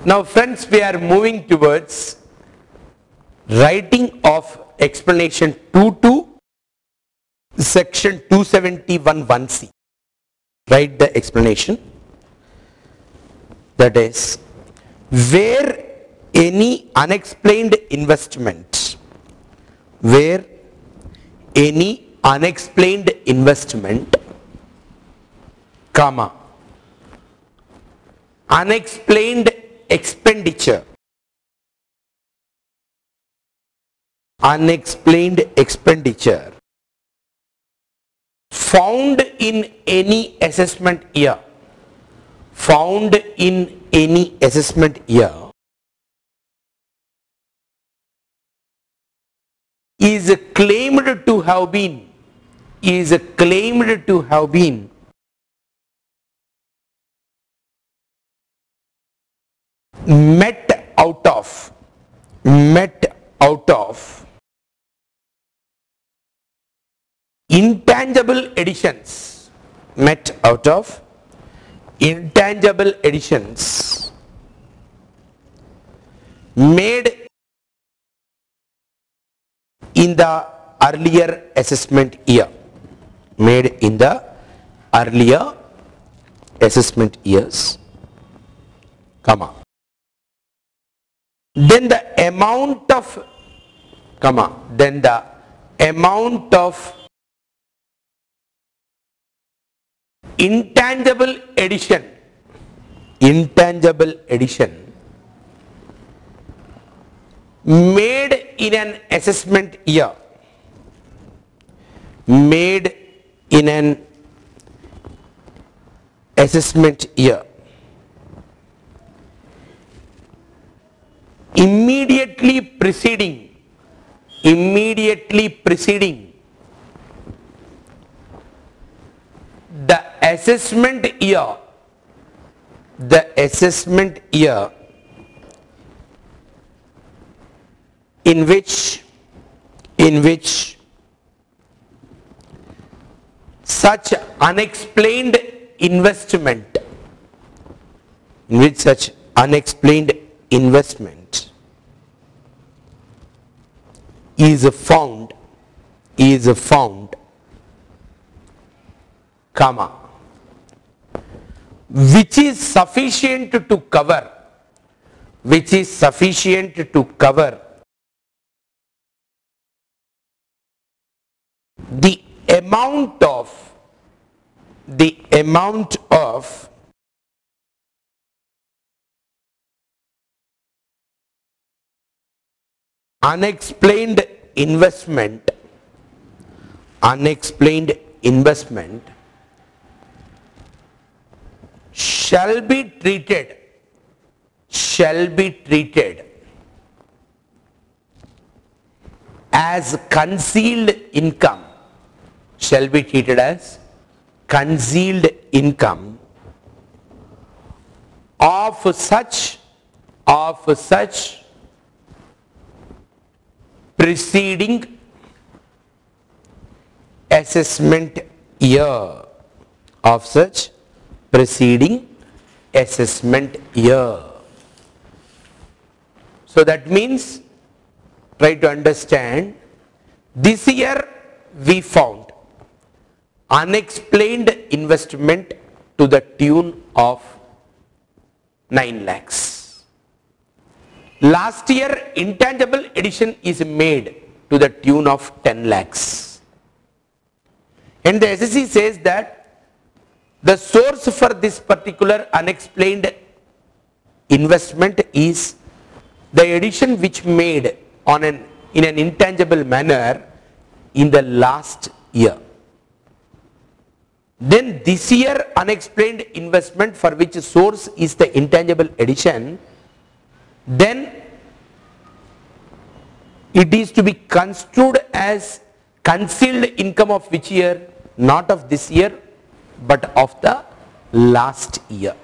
Now friends, we are moving towards writing of explanation 2 to section 271(1)(c). Write the explanation. That is, where any unexplained investment, comma, unexplained expenditure, found in any assessment year, is claimed to have been met out of intangible additions, made in the earlier assessment year, years, comma, then the amount of intangible addition made in an assessment year, immediately preceding the assessment year in which such unexplained investment is found, comma, which is sufficient to cover the amount of unexplained investment shall be treated as concealed income, of such preceding assessment year, So that means, try to understand, this year we found unexplained investment to the tune of 9 lakhs. Last year intangible addition is made to the tune of 10 lakhs. And the SSC says that the source for this particular unexplained investment is the addition which made in an intangible manner in the last year. Then this year unexplained investment for which source is the intangible addition, then it is to be construed as concealed income of which year? Not of this year, but of the last year.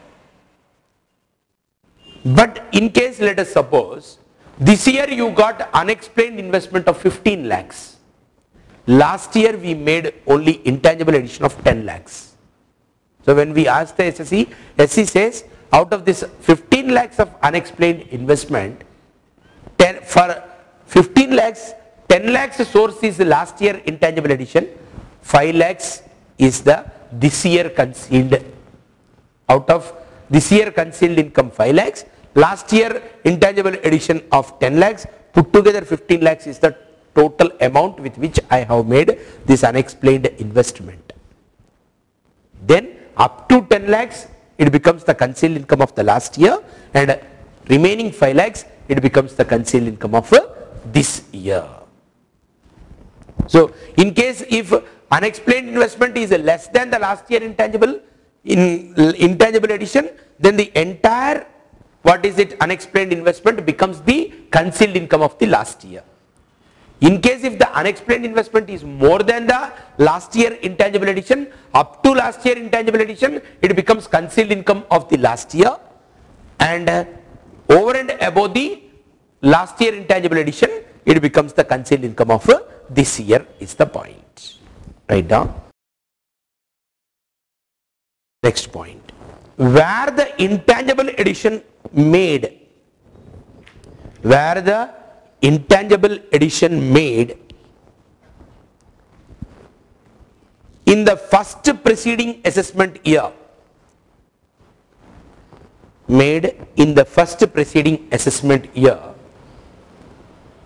But in case, let us suppose, this year you got unexplained investment of 15 lakhs. Last year we made only intangible addition of 10 lakhs. So when we ask the SSC, SC says out of this 15 lakhs of unexplained investment, for 15 lakhs, 10 lakhs source is last year intangible addition, 5 lakhs is the this year concealed. Out of this year concealed income 5 lakhs, last year intangible addition of 10 lakhs, put together 15 lakhs is the total amount with which I have made this unexplained investment. Then up to 10 lakhs it becomes the concealed income of the last year, and remaining 5 lakhs it becomes the concealed income of this year. So in case if unexplained investment is less than the last year intangible addition, then the entire unexplained investment becomes the concealed income of the last year. In case if the unexplained investment is more than the last year intangible addition, up to last year intangible addition, it becomes concealed income of the last year, and over and above the last year intangible addition, it becomes the concealed income of this year is the point. Write down. Next point. Where the intangible addition made, in the first preceding assessment year,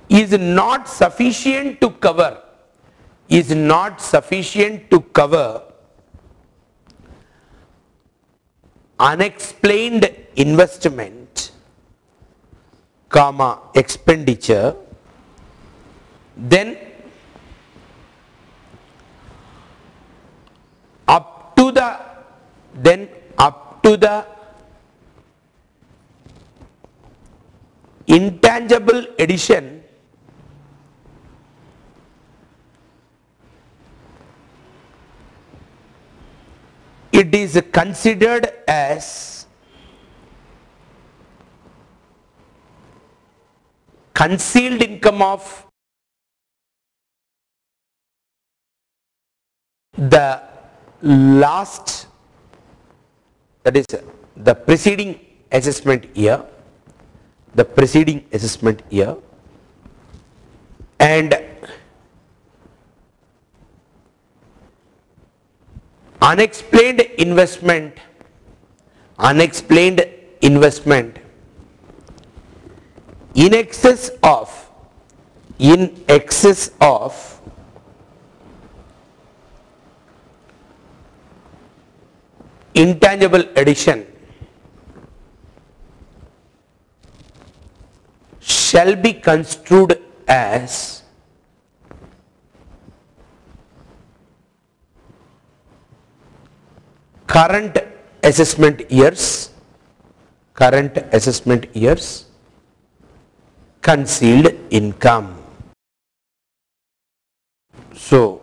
is not sufficient to cover unexplained investment, expenditure, then up to the intangible addition, it is considered as concealed income of the last, that is the preceding assessment year, and unexplained investment in excess of intangible addition shall be construed as current assessment years concealed income. So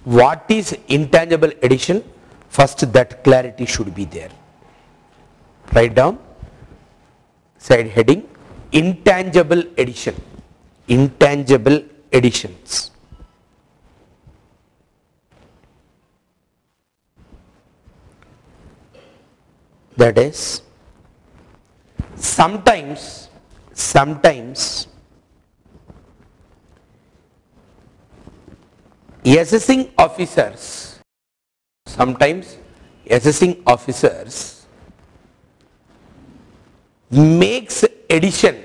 what is intangible addition? First, that clarity should be there. Write down side heading, intangible addition, intangible additions. That is, sometimes assessing officers makes addition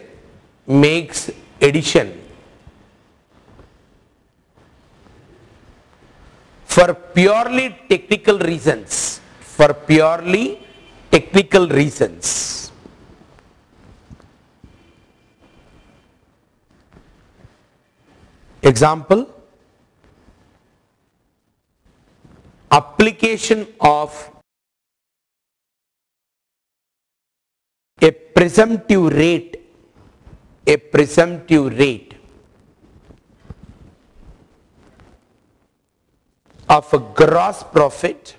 for purely technical reasons, Example, application of a presumptive rate of a gross profit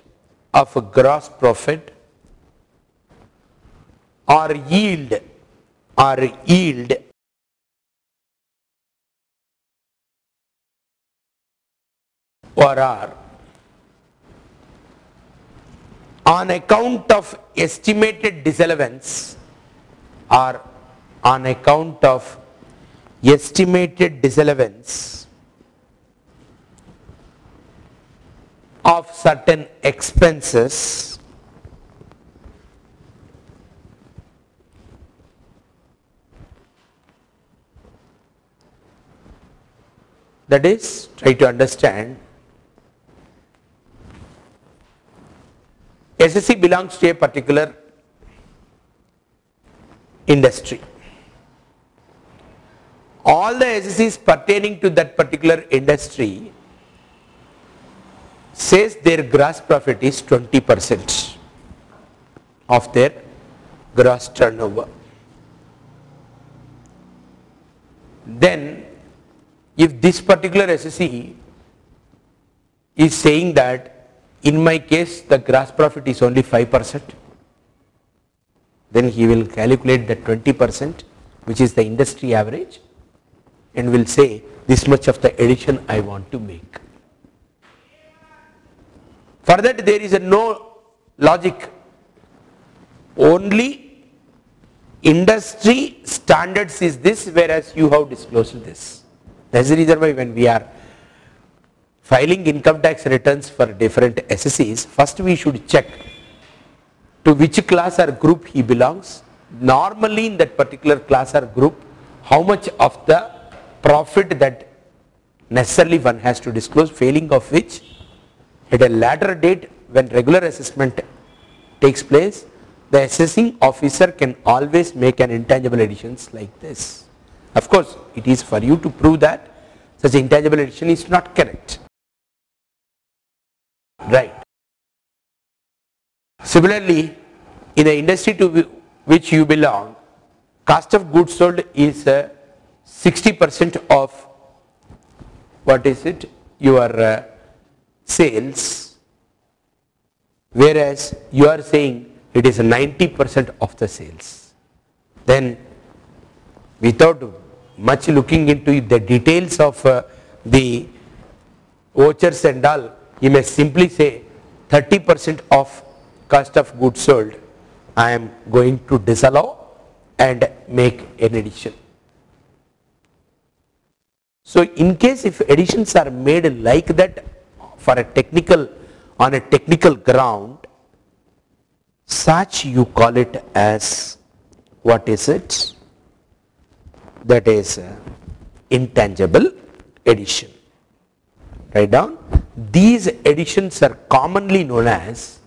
or yield or on account of estimated disallowance or on account of estimated disallowance of certain expenses that is, try to understand, SSC belongs to a particular industry. All the SSCs pertaining to that particular industry says their gross profit is 20% of their gross turnover. Then if this particular SSC is saying that in my case the gross profit is only 5%, then he will calculate the 20%, which is the industry average, and will say this much of the addition I want to make. For that there is no logic, only industry standards is this, whereas you have disclosed this. That is the reason why when we are filing income tax returns for different SSCs, first we should check to which class or group he belongs. Normally in that particular class or group, how much of the profit that necessarily one has to disclose, failing of which at a later date when regular assessment takes place, the assessing officer can always make an intangible additions like this. Of course, it is for you to prove that such intangible addition is not correct. Right. Similarly, in the industry to which you belong, cost of goods sold is 60% of what is it? Your sales, whereas you are saying it is 90% of the sales. Then without much looking into the details of the vouchers and all, you may simply say 30% of cost of goods sold I am going to disallow and make an addition. So in case if additions are made like that for a technical, on a technical ground, such you call it as, what is it? That is intangible addition. Write down. These additions are commonly known as,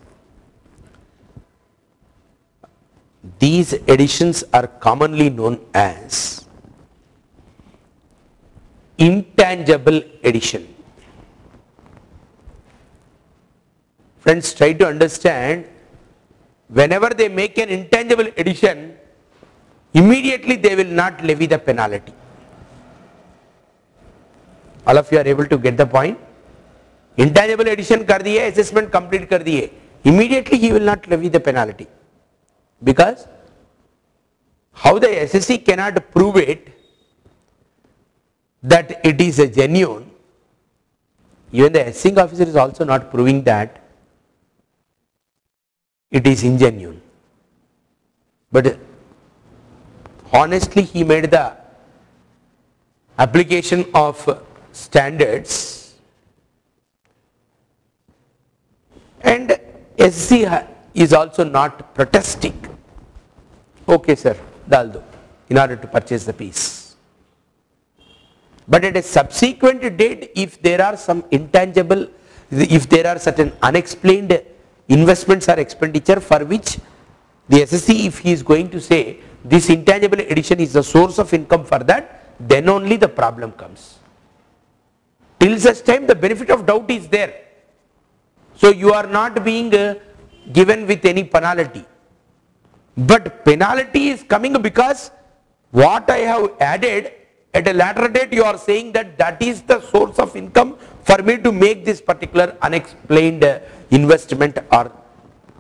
intangible addition. Friends, try to understand, whenever they make an intangible addition, immediately they will not levy the penalty. All of you are able to get the point? Intangible addition kar diye, assessment complete kar diye, immediately he will not levy the penalty. Because how the SSC cannot prove it that it is a genuine, even the assessing officer is also not proving that it is ingenuine. But honestly he made the application of standards, and SSC is also not protesting. Okay sir, dal do, in order to purchase the piece. But at a subsequent date, if there are some intangible, if there are certain unexplained investments or expenditure for which the SSC, if he is going to say this intangible addition is the source of income for that, then only the problem comes. Till such time the benefit of doubt is there. So you are not being given with any penalty. But penalty is coming because what I have added at a later date, you are saying that that is the source of income for me to make this particular unexplained investment or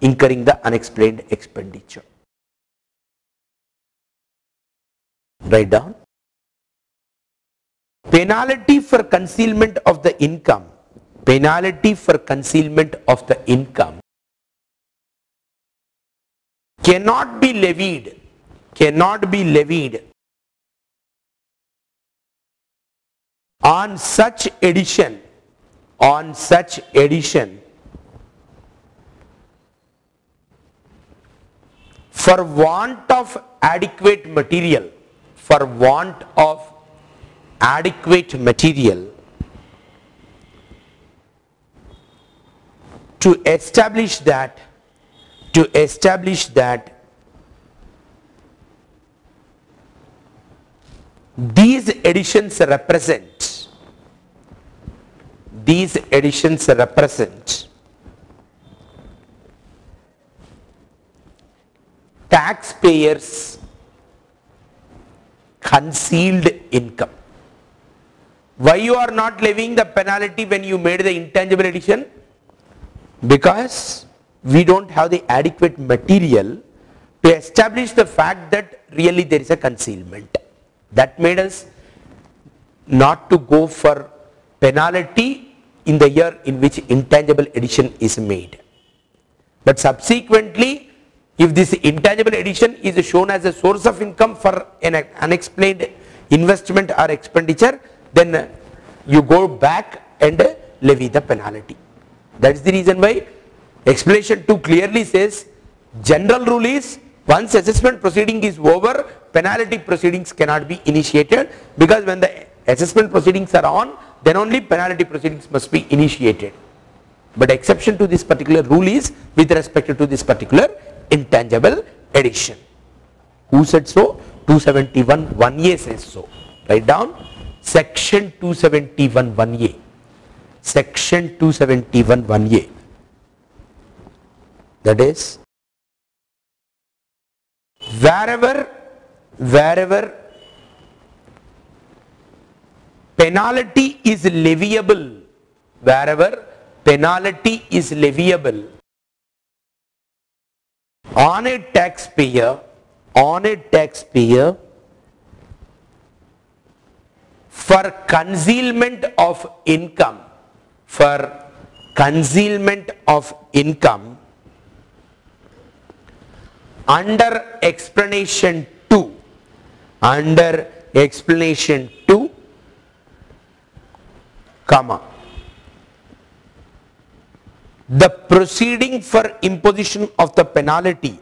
incurring the unexplained expenditure. Write down. Penalty for concealment of the income. Penalty for concealment of the income cannot be levied on such addition for want of adequate material to establish that these additions represent taxpayers' concealed income. Why you are not levying the penalty when you made the intangible addition? Because we don't have the adequate material to establish the fact that really there is a concealment. That made us not to go for penalty in the year in which intangible addition is made. But subsequently, if this intangible addition is shown as a source of income for an unexplained investment or expenditure, then you go back and levy the penalty. That is the reason why explanation 2 clearly says general rule is once assessment proceeding is over, penalty proceedings cannot be initiated, because when the assessment proceedings are on, then only penalty proceedings must be initiated. But exception to this particular rule is with respect to this particular intangible addition. Who said so? 271 1A says so. Write down section 271 1A. Section 271 1A. That is, wherever penalty is leviable, on a taxpayer for concealment of income, under explanation 2, comma, the proceeding for imposition of the penalty,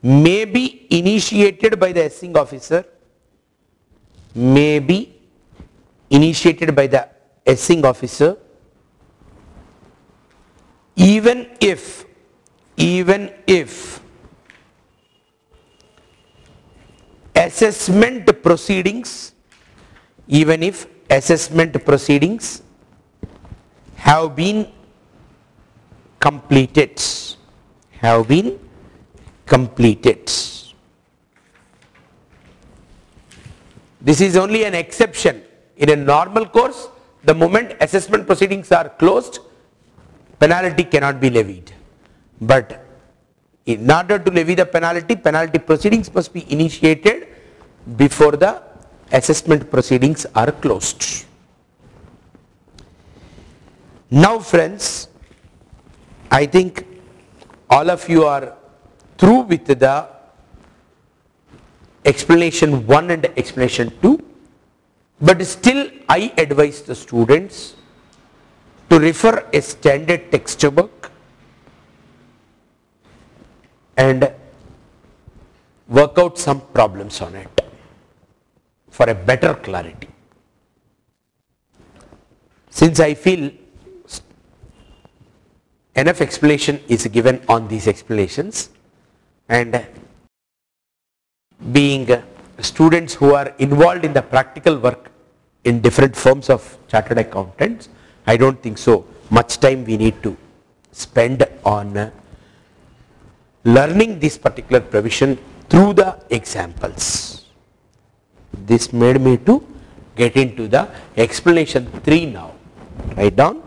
may be initiated by the assessing officer, even if assessment proceedings have been completed. This is only an exception. In a normal course, the moment assessment proceedings are closed, penalty cannot be levied. But in order to levy the penalty proceedings must be initiated before the assessment proceedings are closed. Now friends, I think all of you are through with the explanation 1 and explanation 2, but still I advise the students to refer a standard textbook and work out some problems on it for a better clarity. Since I feel enough explanation is given on these explanations, and being students who are involved in the practical work in different firms of chartered accountants, I don't think so much time we need to spend on learning this particular provision through the examples. This made me to get into the explanation 3 now. Write down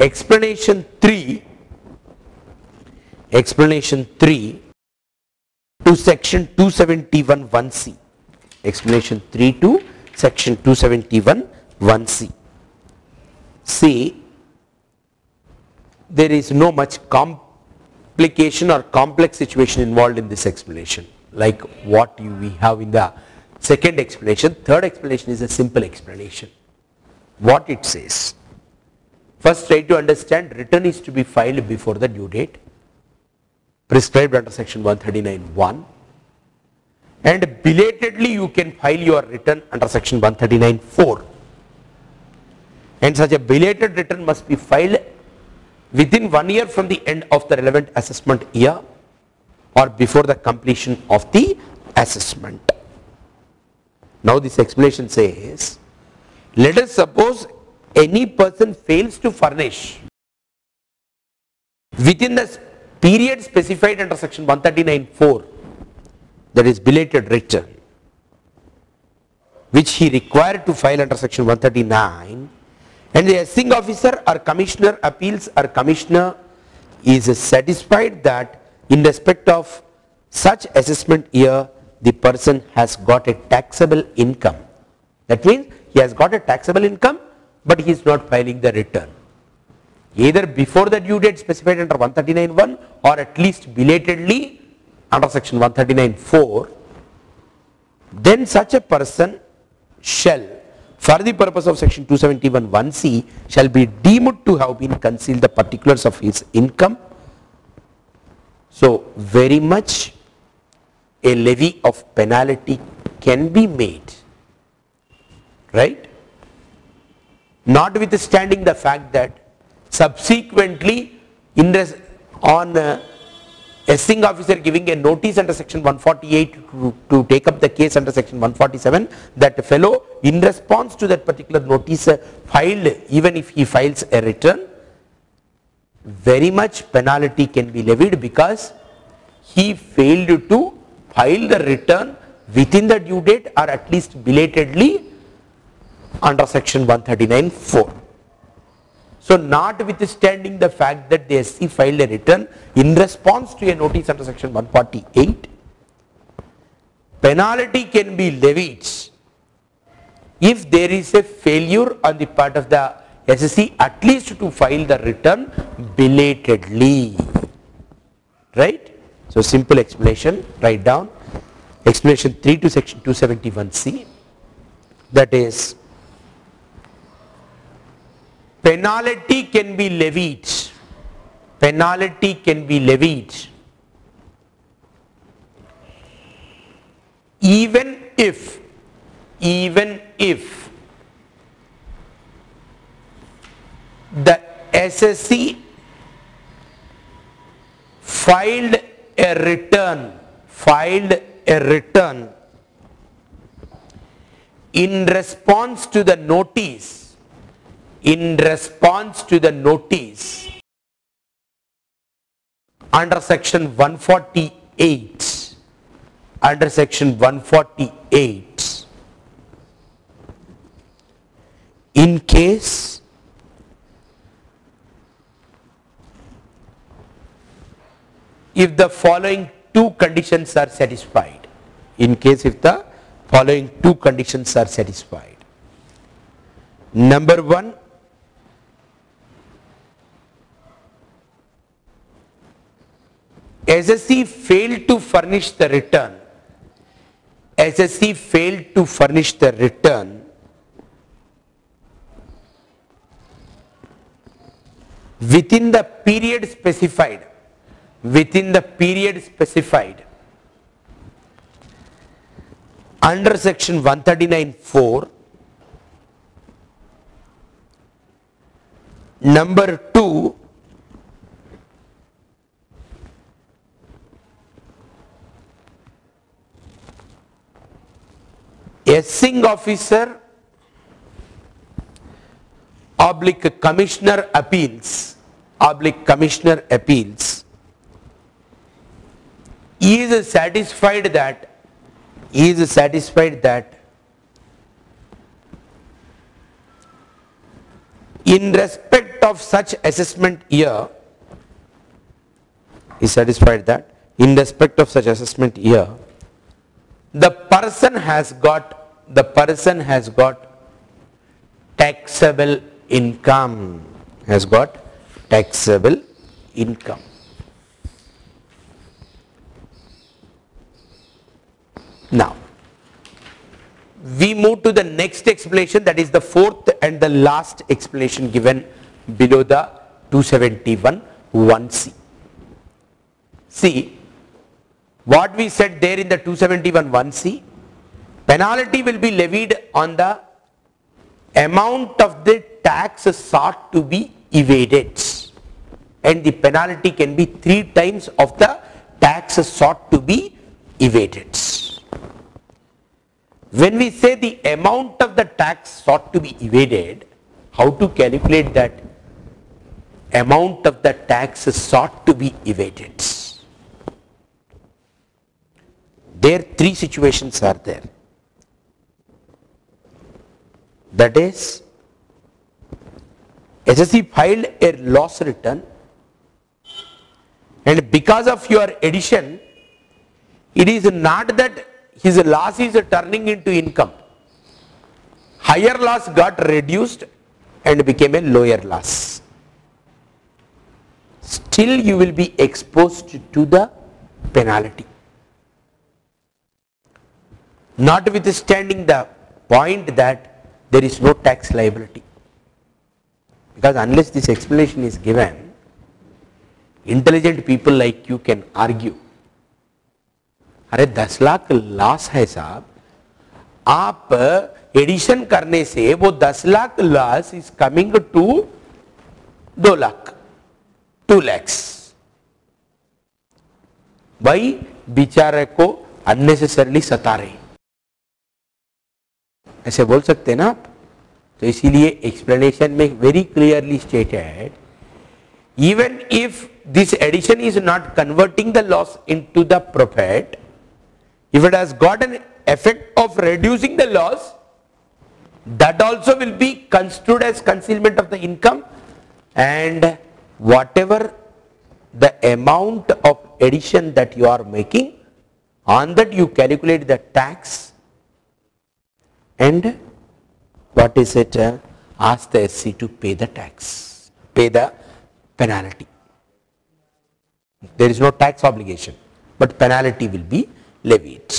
explanation 3 to section 271 1C. Explanation 3 to section 271 1C. See, there is no much complication or complex situation involved in this explanation like what we have in the second explanation. Third explanation is a simple explanation. What it says, first try to understand, return is to be filed before the due date prescribed under section 139(1), and belatedly you can file your return under section 139(4), and such a belated return must be filed within 1 year from the end of the relevant assessment year or before the completion of the assessment. Now this explanation says, let us suppose any person fails to furnish within the period specified under section 139(4), that is belated return, which he required to file under section 139, and the assessing officer or commissioner appeals or commissioner is satisfied that in respect of such assessment year the person has got a taxable income. That means he has got a taxable income but he is not filing the return, either before the due date specified under 139(1) or at least belatedly under section 139(4), then such a person shall, for the purpose of section 271(1)(c), shall be deemed to have been concealed the particulars of his income. So very much a levy of penalty can be made, right? Notwithstanding the fact that subsequently on assessing officer giving a notice under section 148 to take up the case under section 147, that fellow in response to that particular notice filed, even if he files a return, very much penalty can be levied because he failed to file the return within the due date or at least belatedly under section 139(4). So notwithstanding the fact that the SC filed a return in response to a notice under section 148, penalty can be levied if there is a failure on the part of the SSC at least to file the return belatedly, right? So simple explanation, write down explanation 3 to section 271(c), that is, penalty can be levied, penalty can be levied even if the SSC filed a return in response to the notice, under section 148, in case if the following two conditions are satisfied, Number 1, SSC failed to furnish the return within the period specified under section 139(4). Number 2, assessing officer / commissioner appeals is satisfied that in respect of such assessment year, the person has got taxable income, Now, we move to the next explanation, that is the fourth and the last explanation given below the 271(1)(c). See, what we said there in the 271(1)(c), penalty will be levied on the amount of the tax sought to be evaded, and the penalty can be 3 times of the tax sought to be evaded. When we say the amount of the tax sought to be evaded, how to calculate that amount of the tax sought to be evaded? There 3 situations are there. That is, SSC filed a loss return, and because of your addition, it is not that his loss is turning into income. Higher loss got reduced and became a lower loss. Still you will be exposed to the penalty. Notwithstanding the point that there is no tax liability. Because unless this explanation is given, intelligent people like you can argue, अरे 10 lakh loss है साहब, आप addition करने से वो 10 lakh loss is coming to 2 lakh, 2 lakhs. भाई बेचारे को अननेसेसरली सता रहे, ऐसे बोल सकते हैं ना आप. तो इसीलिए एक्सप्लेनेशन में very clearly stated, even if this addition is not converting the loss into the profit, if it has got an effect of reducing the loss, that also will be construed as concealment of the income, and whatever the amount of addition that you are making, on that you calculate the tax and what is it, ask the SC to pay the tax, pay the penalty. There is no tax obligation, but penalty will be levied.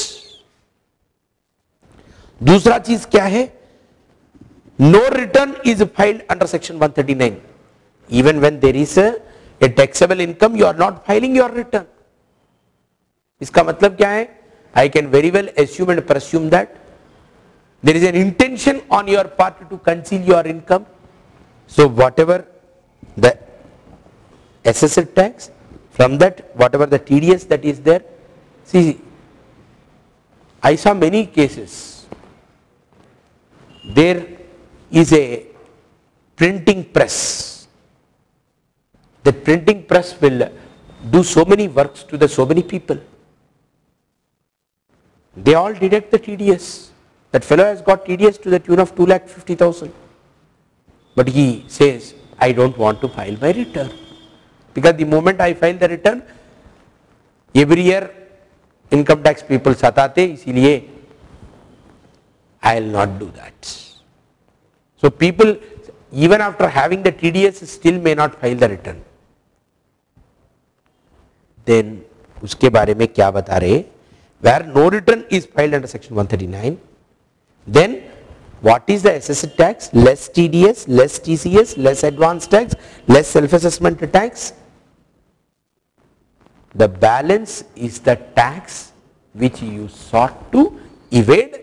दूसरा चीज क्या है, no return is filed under section 139. Even when there is a taxable income, you are not filing your return. इसका मतलब क्या है, I can very well assume and presume that there is an intention on your part to conceal your income. So whatever the assessed tax, from that whatever the TDS that is there, see, I saw many cases. There is a printing press. The printing press will do so many works to the so many people. They all deduct the TDS. That fellow has got TDS to the tune of 2,50,000. But he says, I don't want to file my return. Because the moment I file the return, every year income tax people सताते, इसीलिए I will not do that. So people even after having the TDS still may not file the return. Then उसके बारे में क्या बता रहे, where no return is filed under section 139, then what is the assessed tax? Less TDS, less TCS, less advance tax, less self-assessment tax. The balance is the tax which you sought to evade,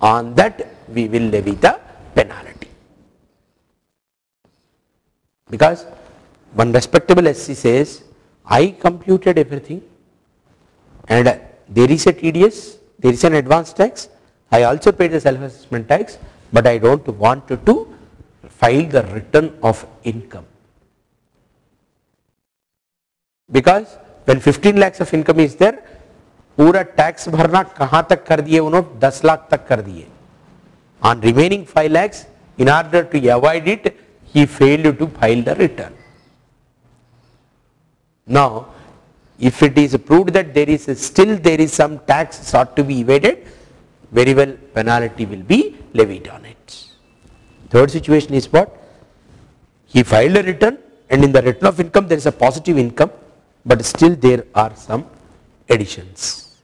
on that we will levy the penalty. Because one respectable SC says, I computed everything and there is a TDS, there is an advance tax, I also paid the self-assessment tax, but I don't want to file the return of income. Because when 15 lakhs of income is there, पूरा tax भरना कहां तक कर दिए उन्होंने, 10 लाख तक कर दिए. On remaining 5 lakhs, in order to avoid it, he failed to file the return. Now, If it is proved that there is some tax sought to be evaded, very well penalty will be levied on it. Third situation is what? He filed a return and in the return of income there is a positive income, but still there are some additions.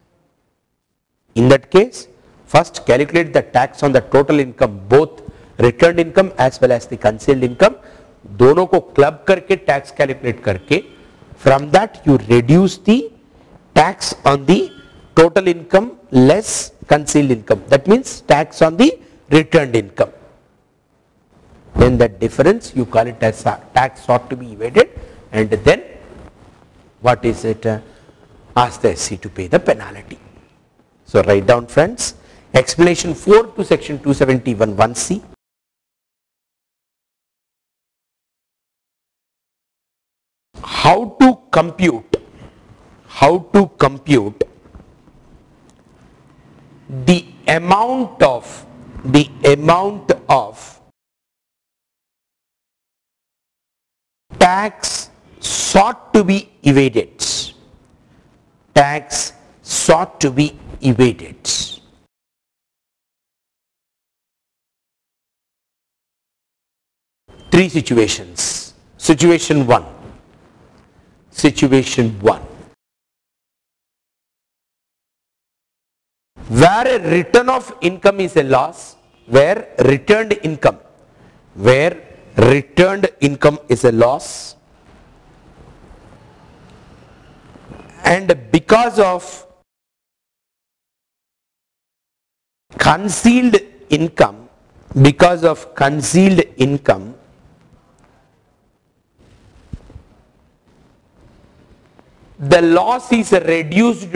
In that case, first calculate the tax on the total income, both returned income as well as the concealed income. दोनों को club करके tax calculate करके from that you reduce the tax on the total income less concealed income. That means tax on the returned income. Then that difference you call it as tax sought to be evaded, and then what is it? Ask the SC to pay the penalty. So write down, friends, explanation 4 to section 271 1C. How to compute the amount of tax sought to be evaded. Tax sought to be evaded. Three situations. Situation 1. Where a return of income is a loss, where returned income is a loss, and because of concealed income, the loss is reduced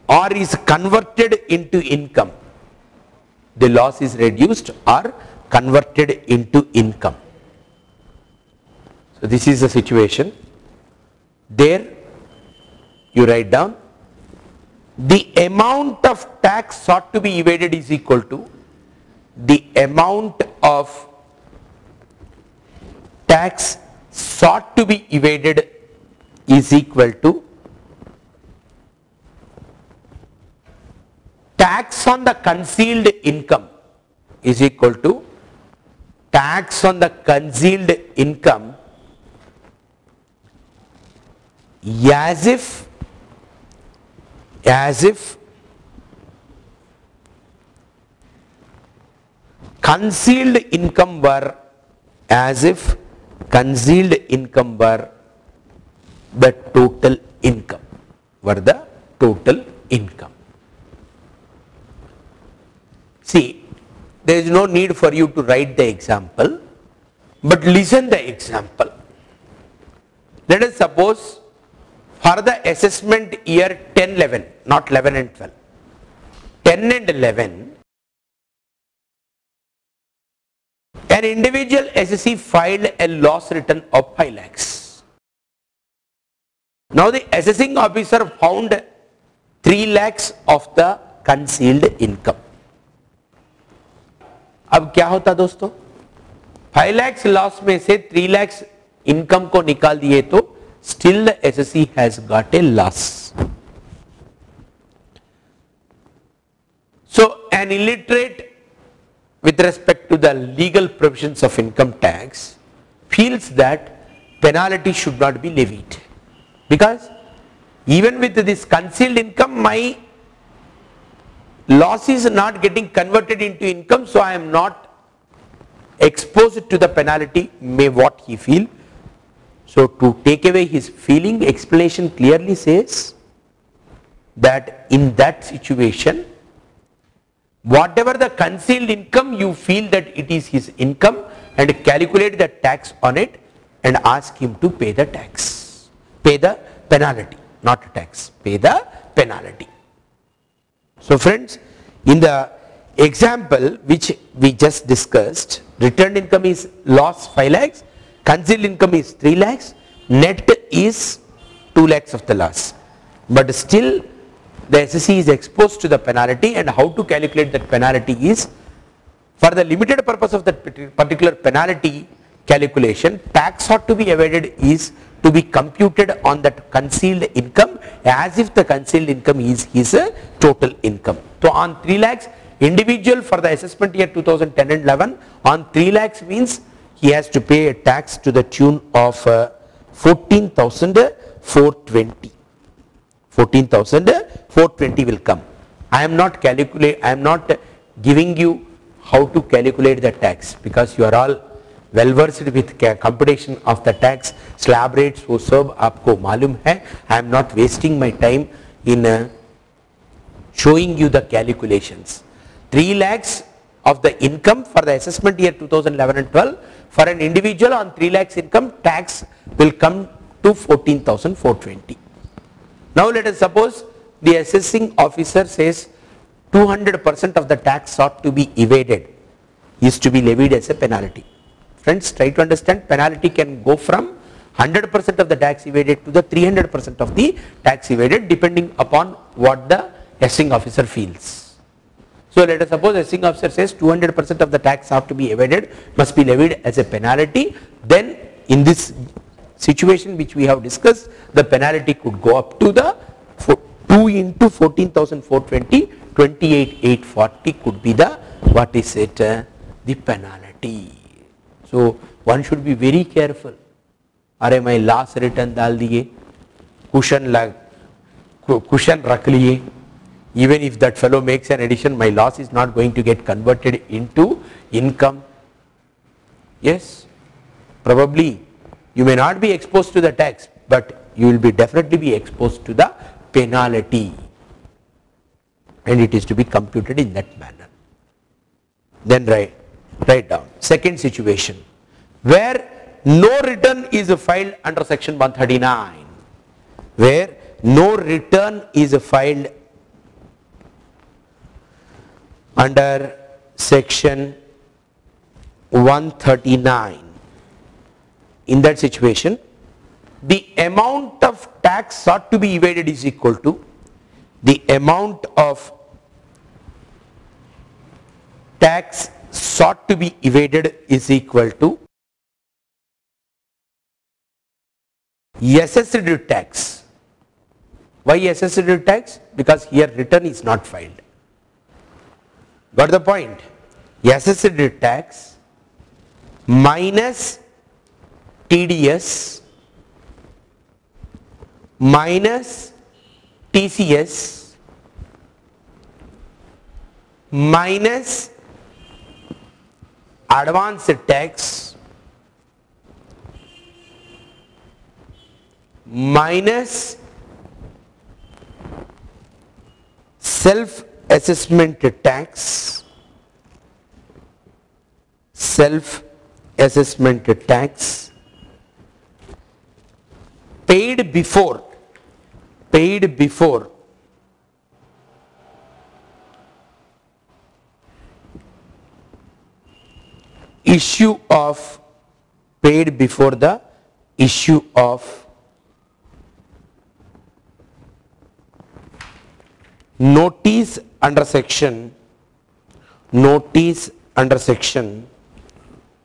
or is converted into income. The loss is reduced or converted into income. So this is the situation. There you write down the amount of tax sought to be evaded is equal to the amount of tax sought to be evaded is equal to tax on the concealed income is equal to tax on the concealed income as if concealed income were the total income. See, there is no need for you to write the example, but listen the example. Let us suppose for the assessment year 10-11, not 11 and 12, 10 and 11, an individual SSC filed a loss return of 5 lakhs. Now the assessing officer found 3 lakhs of the concealed income. अब क्या होता दोस्तों, 5 lakhs loss में से 3 lakhs income को निकाल दिए तो still the SSC has got a loss. So an illiterate with respect to the legal provisions of income tax feels that penalty should not be levied, because even with this concealed income my loss is not getting converted into income, so I am not exposed to the penalty, may what he feel. So to take away his feeling, explanation clearly says that in that situation, whatever the concealed income, you feel that it is his income and calculate the tax on it and ask him to pay the tax, pay the penalty, not tax, pay the penalty. So friends, in the example which we just discussed, returned income is loss 5 lakhs, concealed income is 3 lakhs, net is 2 lakhs of the loss, but still the SSC is exposed to the penalty, and how to calculate that penalty is For the limited purpose of that particular penalty calculation, tax ought to be evaded is to be computed on that concealed income as if the concealed income is his total income. So on 3 lakhs, individual for the assessment year 2010 and 11, on 3 lakhs means he has to pay a tax to the tune of 14,420. 14,420 will come. I am not giving you how to calculate the tax because you are all well versed with computation of the tax slab rates वो सब आपको मालूम है. I am not wasting my time in showing you the calculations. 3 lakhs of the income for the assessment year 2011 and 12, for an individual on 3 lakhs income, tax will come to 14,420. Now let us suppose the assessing officer says 200% of the tax ought to be evaded, is to be levied as a penalty. Friends, try to understand, penalty can go from 100% of the tax evaded to the 300% of the tax evaded depending upon what the assessing officer feels. So let us suppose assessing officer says 200% of the tax ought to be evaded, must be levied as a penalty. Then in this situation which we have discussed, the penalty could go up to the 2 into 14,420, 28,840 could be the, what is it, the penalty. So one should be very careful. अरे मैं last return डाल दिए, cushion रख लिए. Even if that fellow makes an addition, my loss is not going to get converted into income. Yes, probably you may not be exposed to the tax, but you will be definitely be exposed to the penalty, and it is to be computed in that manner. Then write down second situation where no return is filed under section 139, where no return is filed under section 139. In that situation, the amount of tax sought to be evaded is equal to the amount of tax sought to be evaded is equal to assessed tax. Why assessed tax? Because here return is not filed. Got the point? Assessed tax minus TDS minus TCS minus advance tax minus self assessment tax, paid before issue of the issue of notice under section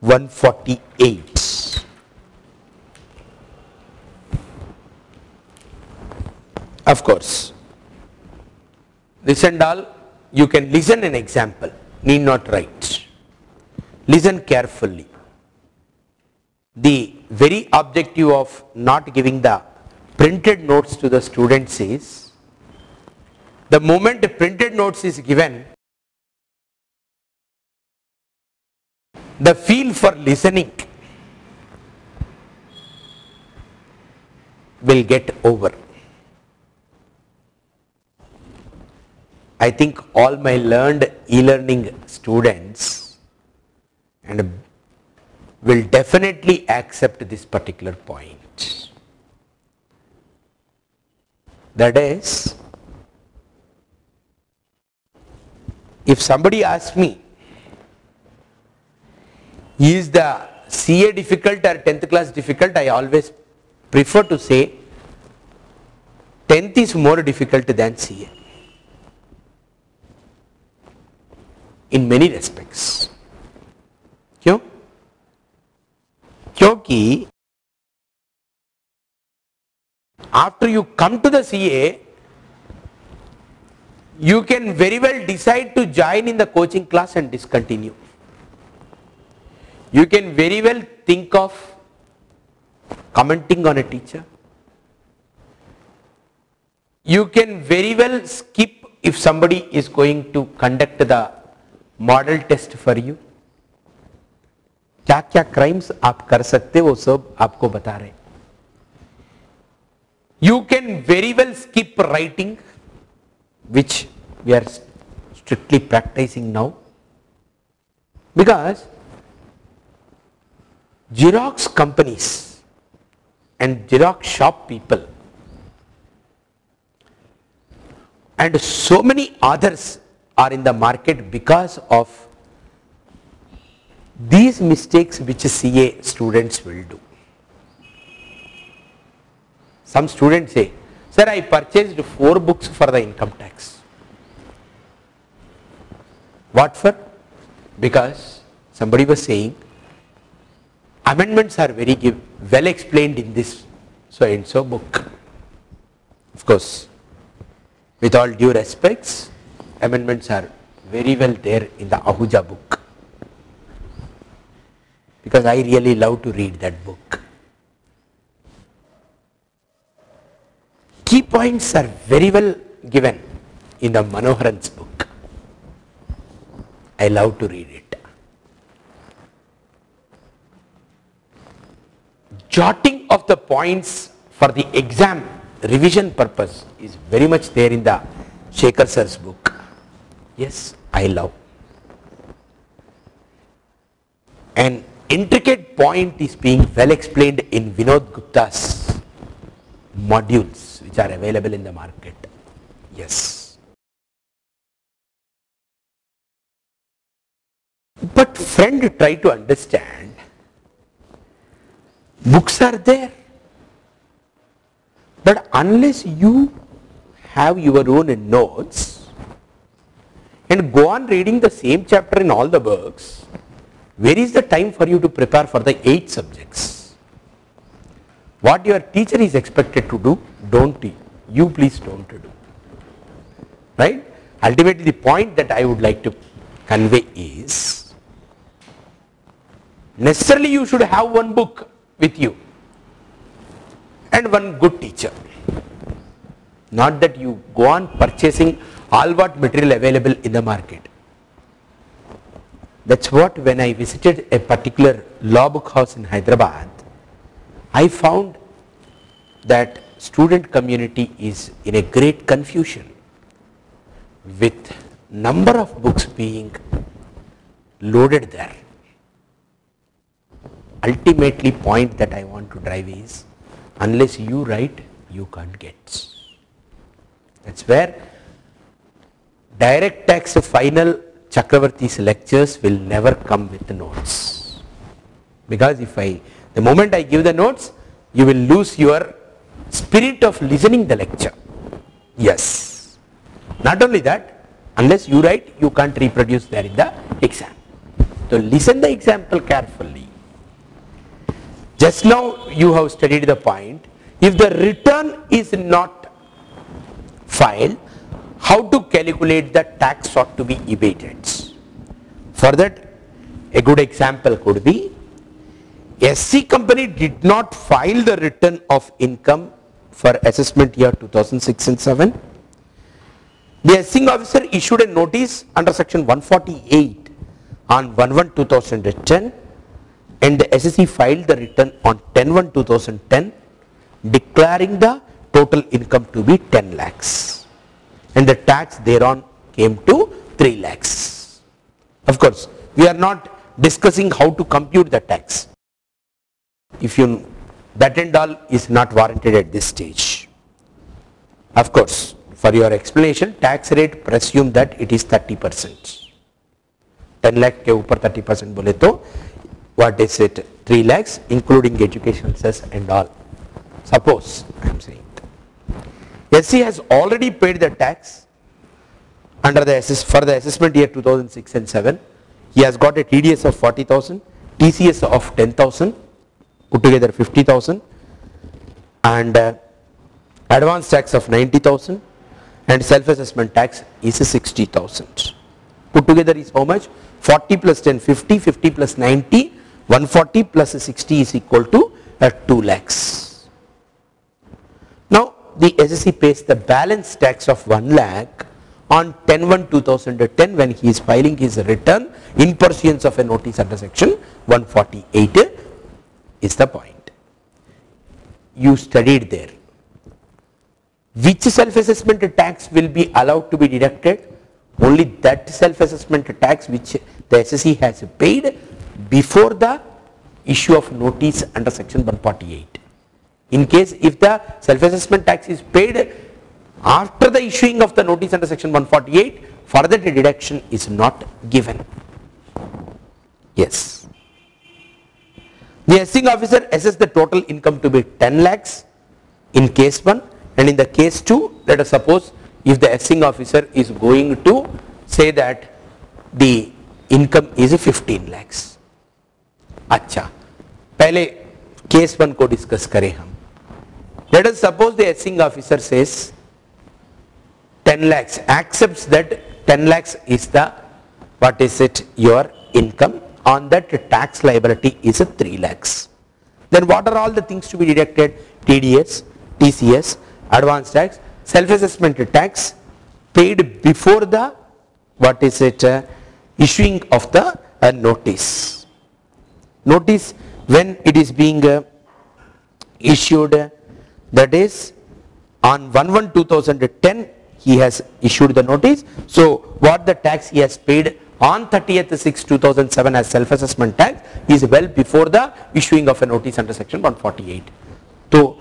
148. Of course, this and all you can listen an example, need not write. Listen carefully. The very objective of not giving the printed notes to the students is, the moment the printed notes is given, the feel for listening will get over. I think all my learned e-learning students and will definitely accept this particular point. That is, if somebody asks me, is the CA difficult or 10th class difficult, I always prefer to say 10th is more difficult than CA in many respects. कि after you come to the CA, you can very well decide to join in the coaching class and discontinue. You can very well think of commenting on a teacher. You can very well skip if somebody is going to conduct the model test for you. क्या क्या crimes आप कर सकते वो सब आपको बता रहे. You can very well skip writing, which we are strictly practicing now, because Xerox companies and Xerox shop people and so many others are in the market because of these mistakes which CA students will do. Some students say, sir, I purchased 4 books for the income tax. What for? Because somebody was saying, amendments are very well explained in this so and so book. Of course, with all due respects, amendments are very well there in the Ahuja book, because I really love to read that book. Key points are very well given in the Manoharan's book. I love to read it. Jotting of the points for the exam revision purpose is very much there in the Shekhar sir's book. Yes, I love. An intricate point is being well explained in Vinod Gupta's modules which are available in the market. Yes. But friend, try to understand, books are there, but unless you have your own notes and go on reading the same chapter in all the books, where is the time for you to prepare for the 8 subjects? What your teacher is expected to do, you please don't do. Right? Ultimately, the point that I would like to convey is, necessarily you should have one book with you and one good teacher. Not that you go on purchasing all what material available in the market. That's what, when I visited a particular law book house in Hyderabad, I found that student community is in a great confusion with number of books being loaded there. Ultimately, point that I want to drive is, unless you write, you can't get. That's where direct tax final Chakravarti's lectures will never come with notes, because the moment I give the notes, you will lose your spirit of listening the lecture. Yes. Not only that, unless you write, you can't reproduce there in the exam. So listen the example carefully. Just now you have studied the point, if the return is not filed, how to calculate the tax ought to be evaded. For that, a good example could be, SC company did not file the return of income for assessment year 2006 and 7. The assessing officer issued a notice under section 148 on 1/1/2010, and the SSC filed the return on 10/1/2010, declaring the total income to be 10 lakhs, and the tax thereon came to 3 lakhs. Of course, we are not discussing how to compute the tax. If you, that and all is not warranted at this stage. Of course, for your explanation, tax rate presume that it is 30%. 10 lakh के ऊपर 30% बोले तो what is it, 3 lakhs including education cess and all. Suppose I am saying SC has already paid the tax under the for the assessment year 2006 and 7. He has got a TDS of 40,000, TCS of 10,000. put together 50,000, and advance tax of 90,000, and self-assessment tax is 60,000. Put together is how much? 40 plus 10, 50, 50 plus 90, 140 plus 60 is equal to 2 lakhs. Now the SSE pays the balance tax of 1 lakh on 10/1/2010 when he is filing his return in pursuance of a notice under section 148 is the point. You studied there. Which self-assessment tax will be allowed to be deducted? Only that self-assessment tax which the SSE has paid before the issue of notice under section 148. In case if the self-assessment tax is paid after the issuing of the notice under section 148, further deduction is not given. Yes. The assessing officer assesses the total income to be 10 lakhs in case 1, and in the case 2, let us suppose if the assessing officer is going to say that the income is 15 lakhs. अच्छा, पहले case 1 को discuss करें हम. Let us suppose the assessing officer says 10 lakhs, accepts that 10 lakhs is the, what is it, your income. On that tax liability is 3 lakhs. Then what are all the things to be deducted? TDS, TCS, advance tax, self-assessment tax paid before the, what is it, issuing of the notice. Notice when it is being issued, that is on 1/1/2010 he has issued the notice. So what the tax he has paid on 30th/6/2007 as self-assessment tax is well before the issuing of a notice under section 148. So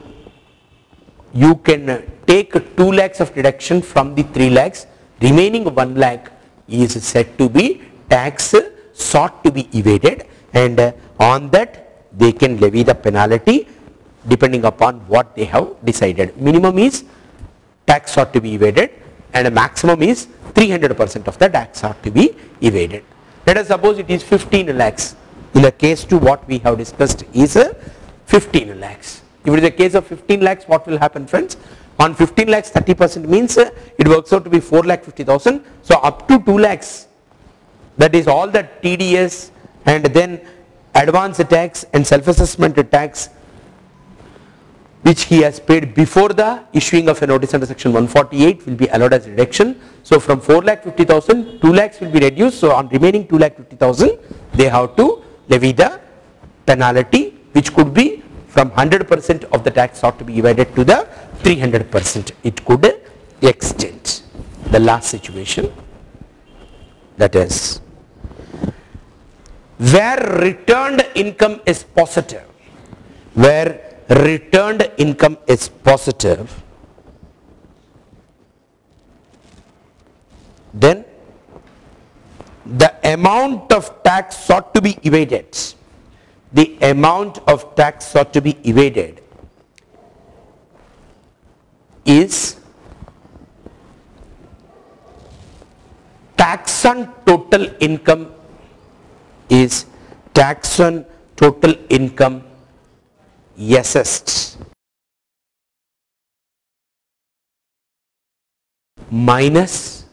you can take 2 lakhs of deduction from the 3 lakhs, remaining 1 lakh is said to be tax sought to be evaded, and on that they can levy the penalty depending upon what they have decided. Minimum is tax sought to be evaded, and a maximum is 300% of the tax sought to be evaded. Let us suppose it is 15 lakhs. In the case 2, what we have discussed is 15 lakhs. If it is a case of 15 lakhs, what will happen, friends? On 15 lakhs, 30% means it works out to be 4,50,000. So up to 2 lakhs, that is all the TDS and then advance tax and self-assessment tax which he has paid before the issuing of a notice under section 148 will be allowed as deduction. So from 4,50,000, 2 lakhs will be reduced. So on remaining 2,50,000, they have to levy the penalty, which could be from 100% of the tax sought to be evaded to the 300%. It could extend. The last situation, that is where returned income is positive, where returned income is positive, then the amount of tax sought to be evaded, the amount of tax sought to be evaded is tax on total income, is tax on total income assessed minus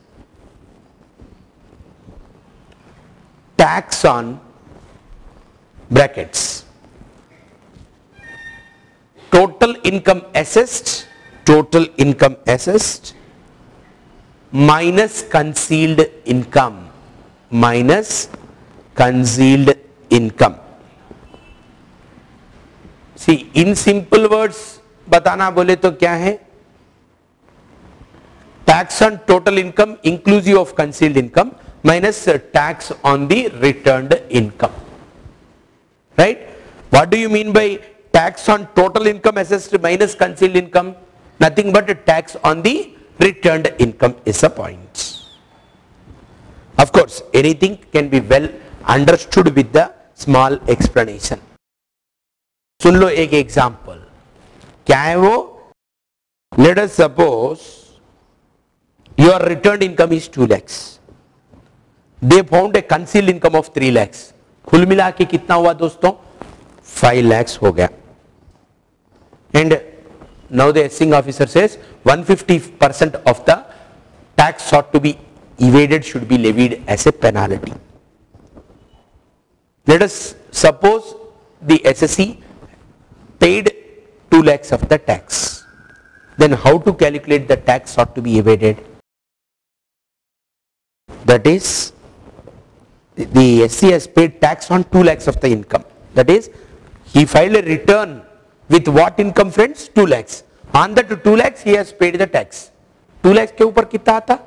tax on brackets total income assessed minus concealed income See, in simple words बताना बोले तो क्या है? Tax on total income inclusive of concealed income minus tax on the returned income. Right? What do you mean by tax on total income assessed minus concealed income? Nothing but a tax on the returned income is a point. Of course, anything can be well understood with the small explanation. सुन लो एक example. क्या है वो? Let us suppose your returned income is 2 lakhs. They found a concealed income of 3 lakhs. कुल मिला के कितना हुआ दोस्तों? 5 lakhs हो गया. And now the assessing officer says 150% of the tax sought to be evaded should be levied as a penalty. Let us suppose the assessee paid 2 lakhs of the tax. Then how to calculate the tax sought to be evaded? That is, the SC has paid tax on 2 lakhs of the income. That is, he filed a return with what income, friends? 2 lakhs. On that 2 lakhs he has paid the tax. 2 lakhs के ऊपर कितना आता?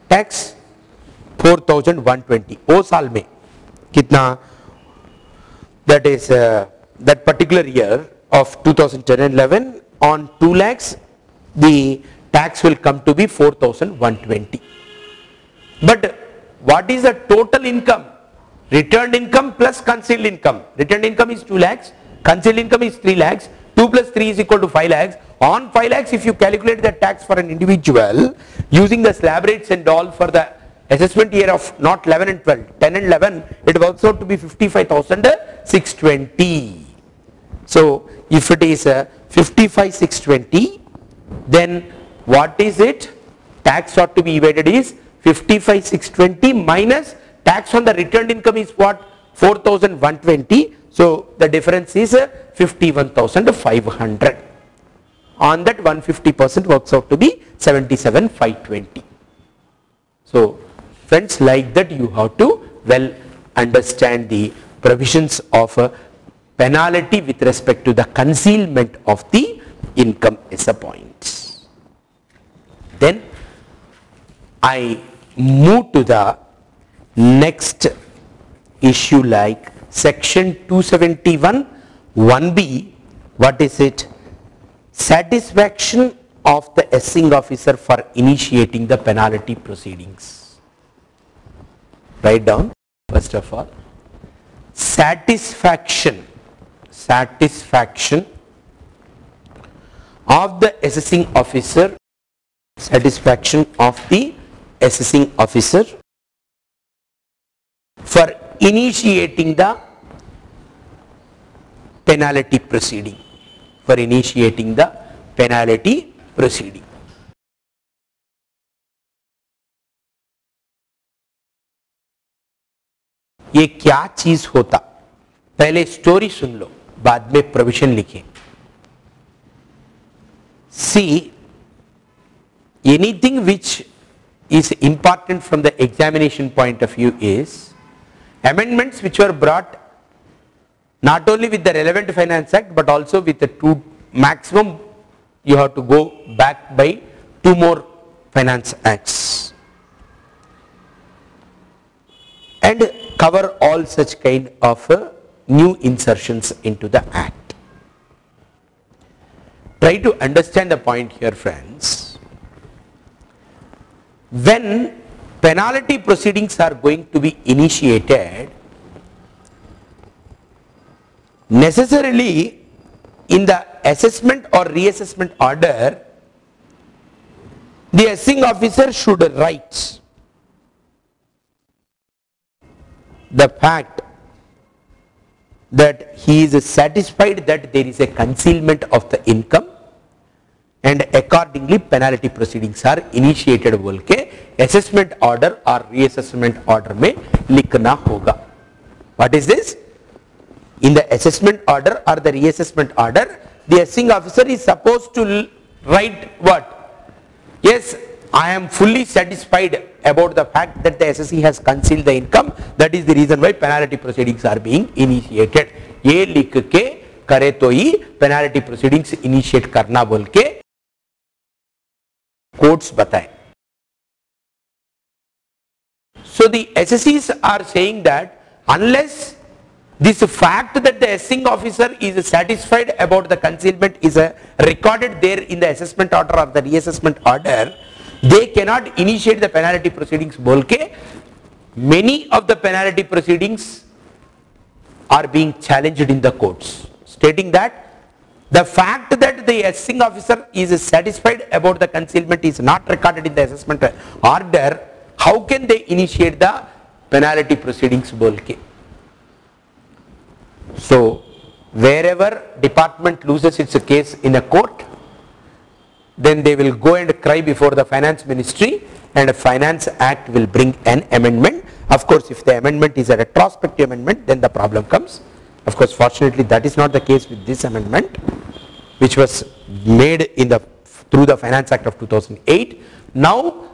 Tax 4,120. ओ साल में कितना? That is that particular year of 2010 and 11, on 2 lakhs the tax will come to be 4,120. But what is the total income? Returned income plus concealed income. Returned income is 2 lakhs, concealed income is 3 lakhs, 2 plus 3 is equal to 5 lakhs. On 5 lakhs, if you calculate the tax for an individual using the slab rates and all for the assessment year of not 11 and 12, 10 and 11, it works out to be 55,620. So if it is 55,620, then what is it? Tax ought to be evaded is 55,620 minus tax on the returned income is what? 4,120. So the difference is 51,500. On that 150% works out to be 77,520. So friends, like that you have to well understand the provisions of a penalty with respect to the concealment of the income is a point. Then I move to the next issue like section 271 1B. What is it? Satisfaction of the assessing officer for initiating the penalty proceedings. Write down first of all, satisfaction of the assessing officer, satisfaction of the assessing officer for initiating the penalty proceeding, for initiating the penalty proceeding. ये क्या चीज होता? पहले story सुन लो, बाद में provision लिखें. See, anything which is important from the examination point of view is amendments which were brought not only with the relevant finance act but also with the two maximum, you have to go back by 2 more finance acts and cover all such kind of new insertions into the act. Try to understand the point here, friends. When penalty proceedings are going to be initiated, necessarily in the assessment or reassessment order, the assessing officer should write the fact that he is satisfied that there is a concealment of the income and accordingly penalty proceedings are initiated बोल के assessment order or reassessment order में लिखना होगा. What is this? In the assessment order or the reassessment order, the assessing officer is supposed to write what? Yes, I am fully satisfied about the fact that the assessee has concealed the income. That is the reason why penalty proceedings are being initiated. ये लिख के करे तो ही penalty proceedings initiate करना बोल के courts बताए. So the assessees are saying that unless this fact that the assessing officer is satisfied about the concealment is recorded there in the assessment order or the reassessment order, they cannot initiate the penalty proceedings बोल के many of the penalty proceedings are being challenged in the courts, stating that the fact that the assessing officer is satisfied about the concealment is not recorded in the assessment order, how can they initiate the penalty proceedings बोल के. So Wherever department loses its case in a court, then they will go and cry before the finance ministry, and a finance act will bring an amendment. Of course, if the amendment is a retrospective amendment, then the problem comes. Of course, fortunately that is not the case with this amendment, which was made through the Finance Act of 2008. Now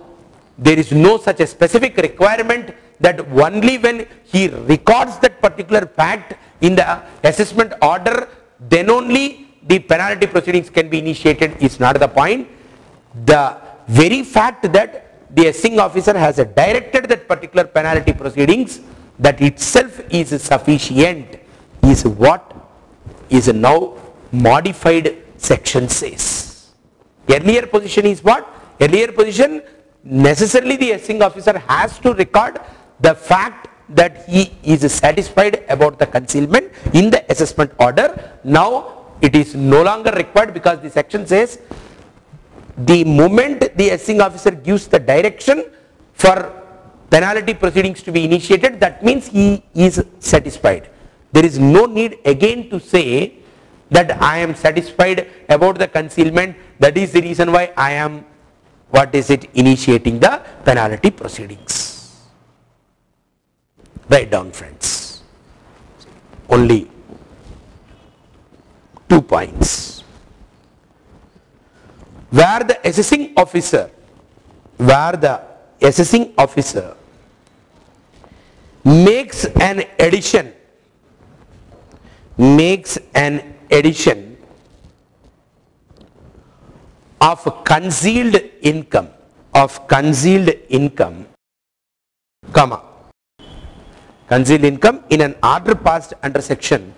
there is no such a specific requirement that only when he records that particular fact in the assessment order, then only the penalty proceedings can be initiated is not the point. The very fact that the assessing officer has directed that particular penalty proceedings, that itself is sufficient, is what is now modified section says. Earlier position is what? Earlier position, necessarily the assessing officer has to record the fact that he is satisfied about the concealment in the assessment order. Now it is no longer required, because the section says the moment the assessing officer gives the direction for penalty proceedings to be initiated, that means he is satisfied. There is no need again to say that I am satisfied about the concealment, that is the reason why I am initiating the penalty proceedings. Write down, friends, only 2 points. Where the assessing officer makes an addition of concealed income, concealed income in an order passed under section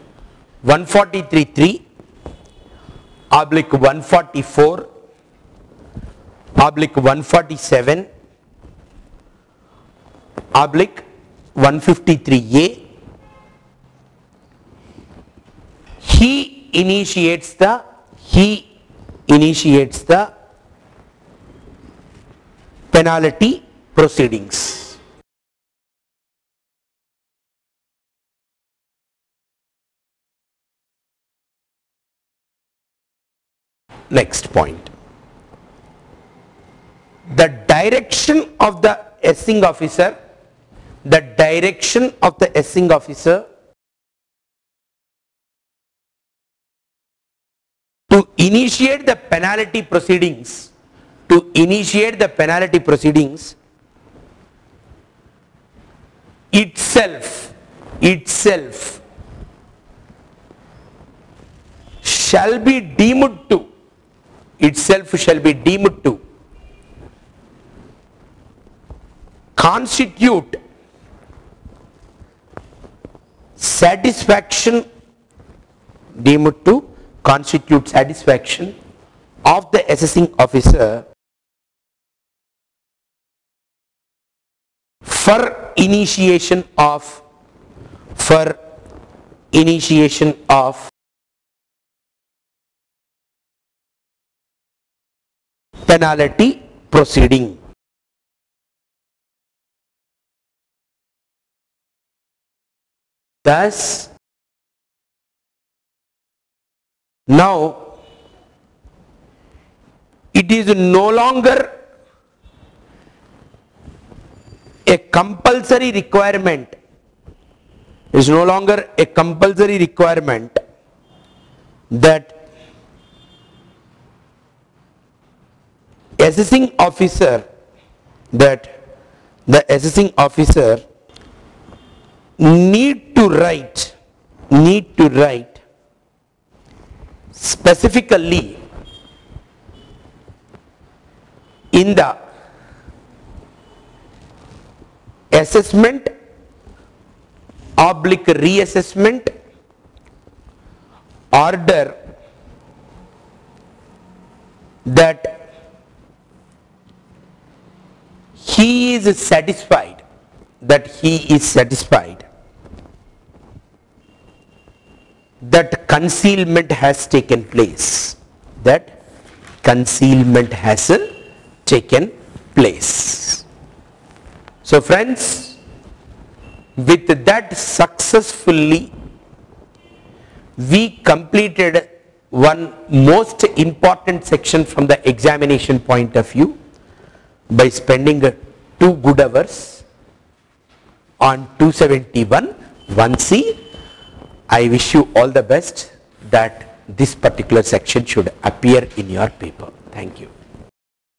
144/144/147/153A, he initiates the penalty proceedings. Next point, the direction of the assessing officer to initiate the penalty proceedings, itself shall be deemed to constitute satisfaction of the assessing officer for initiation of penalty proceeding. Thus, now it is no longer a compulsory requirement, that the assessing officer need to write specifically in the assessment / reassessment order that he is satisfied that concealment has taken place, So friends, with that successfully we completed one most important section from the examination point of view by spending 2 good hours on 271 1C. I wish you all the best that this particular section should appear in your paper. Thank you.